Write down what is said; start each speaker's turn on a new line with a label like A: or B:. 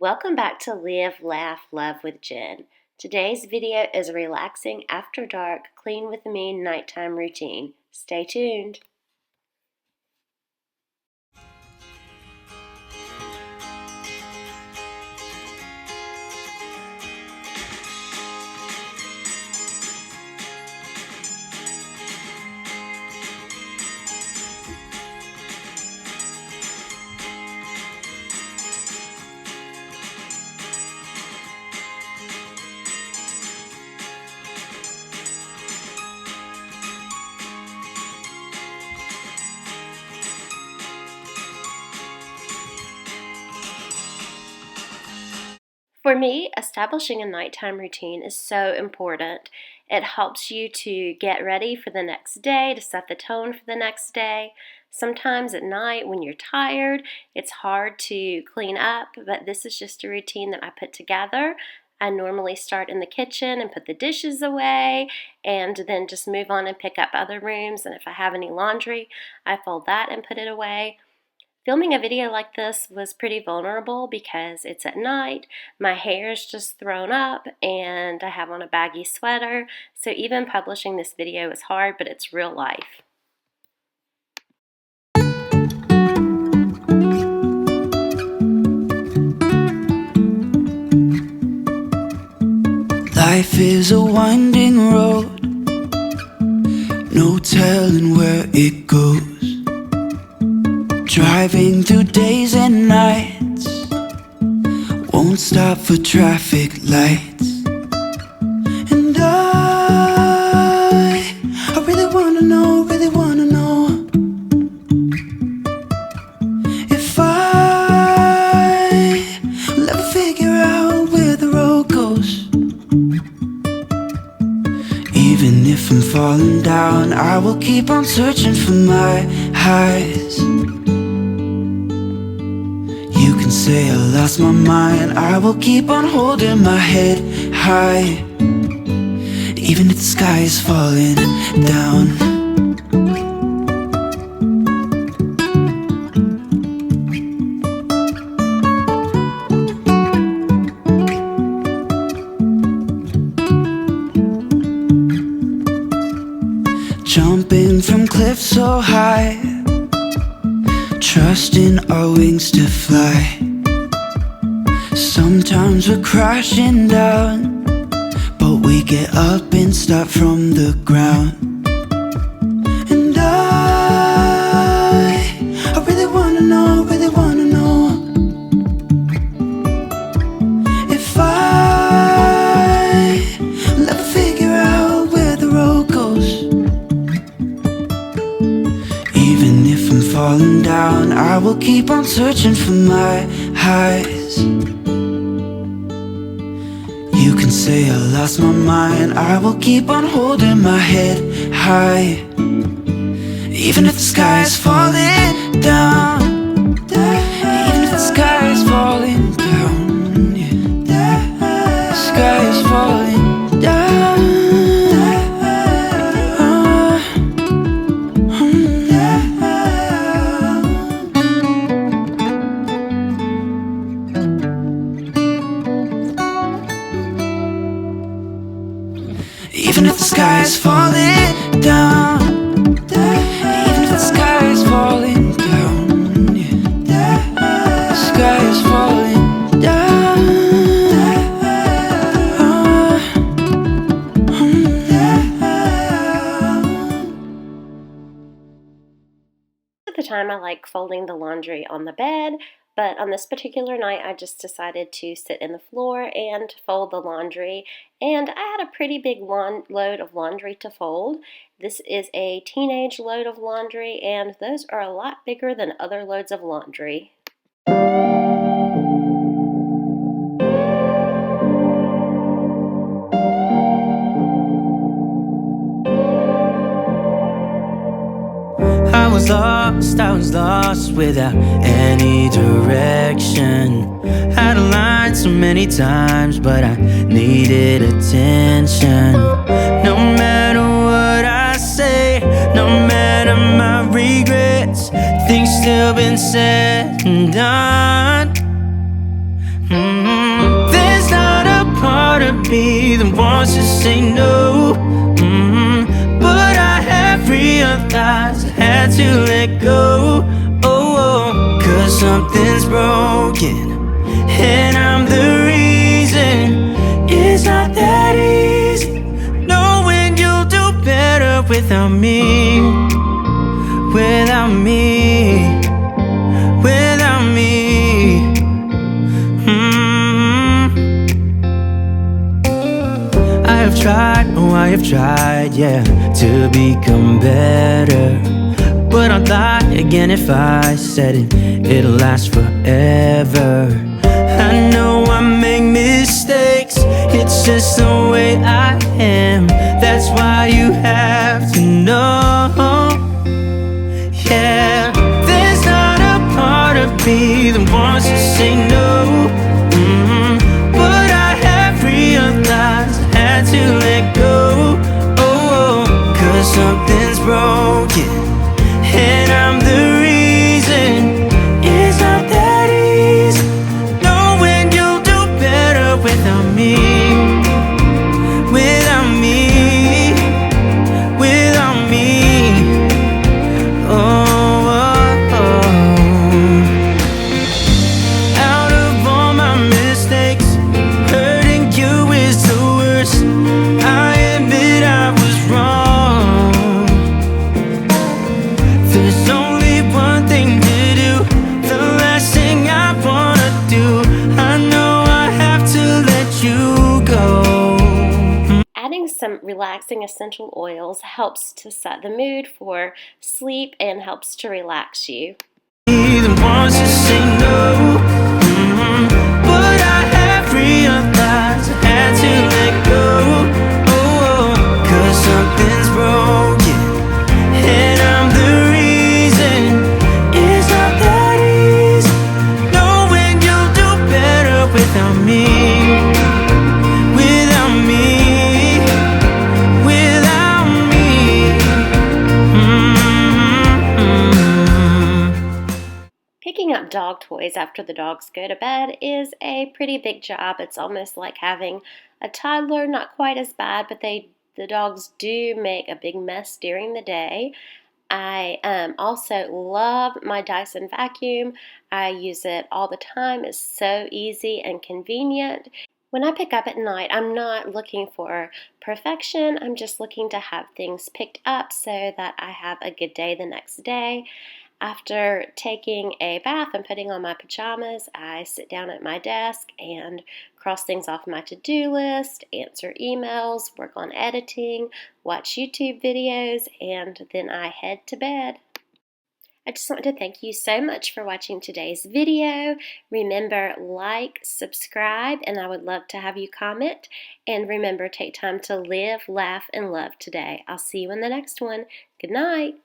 A: Welcome back to Live, Laugh, Love with Jen. Today's video is a relaxing after dark, clean with me nighttime routine. Stay tuned. For me, establishing a nighttime routine is so important. It helps you to get ready for the next day, to set the tone for the next day. Sometimes at night when you're tired, it's hard to clean up, but this is just a routine that I put together. I normally start in the kitchen and put the dishes away and then just move on and pick up other rooms. And if I have any laundry, I fold that and put it away. Filming a video like this was pretty vulnerable because it's at night, my hair's just thrown up, and I have on a baggy sweater, so even publishing this video is hard, but it's real life.
B: Life is a winding road, no telling where it goes. Driving through days and nights, won't stop for traffic lights. And I really wanna know if I will ever figure out where the road goes. Even if I'm falling down, I will keep on searching for my highs. You can say I lost my mind, I will keep on holding my head high, even if the sky is falling down. Jumping from cliffs so high, trusting our wings to fly. Sometimes we're crashing down, but we get up and start from the ground. And I really wanna know if I will ever figure out where the road goes. Even if I'm falling down, I will keep on searching for my highs. You can say I lost my mind, I will keep on holding my head high, even if the sky is falling down. Even if the sky is falling down, yeah. The sky is falling down. Even if the sky is falling down, even if the sky is falling down, yeah. The sky is falling down.
A: At the time, I like folding the laundry on the bed, but on this particular night, I just decided to sit in the floor and fold the laundry, and I had a pretty big load of laundry to fold. This is a teenage load of laundry, and those are a lot bigger than other loads of laundry.
B: I was lost without any direction. Had a line so many times, but I needed attention. No matter what I say, no matter my regrets, things still been said and done. There's not a part of me that wants to say no, but I have realized I had to let go. Oh, 'cause something's broken and I'm the reason. It's not that easy knowing you'll do better without me, without me, without me. I have tried, yeah, to become better. But I'd lie again if I said it'll last forever. I know I make mistakes, it's just the way I am. That's why you have to know, yeah. There's not a part of me that wants to say no, but I have realized I had to let go. Oh, 'cause something's broken and I'm the reason. It's not that easy knowing you'll do better without me, without me, without me. Oh, oh, oh. Out of all my mistakes, hurting you is the worst. I admit I was wrong. There's only one thing to do, the last thing I wanna do. I know I have to let you go.
A: Adding some relaxing essential oils helps to set the mood for sleep and helps to relax you.
B: That wants to say no, but I have realized I had to let go. Oh, 'cause something's broken and I'm the reason. It's not that easy knowing you'll do better without me, without me, without me.
A: Picking up dog toys after the dogs go to bed is a pretty big job. It's almost like having a toddler, not quite as bad, but the dogs do make a big mess during the day. I also love my Dyson vacuum. I use it all the time. It's so easy and convenient. When I pick up at night, I'm not looking for perfection. I'm just looking to have things picked up so that I have a good day the next day. After taking a bath and putting on my pajamas, I sit down at my desk and cross things off my to-do list, answer emails, work on editing, watch YouTube videos, and then I head to bed. I just want to thank you so much for watching today's video. Remember, like, subscribe, and I would love to have you comment. And remember, take time to live, laugh, and love today. I'll see you in the next one. Good night.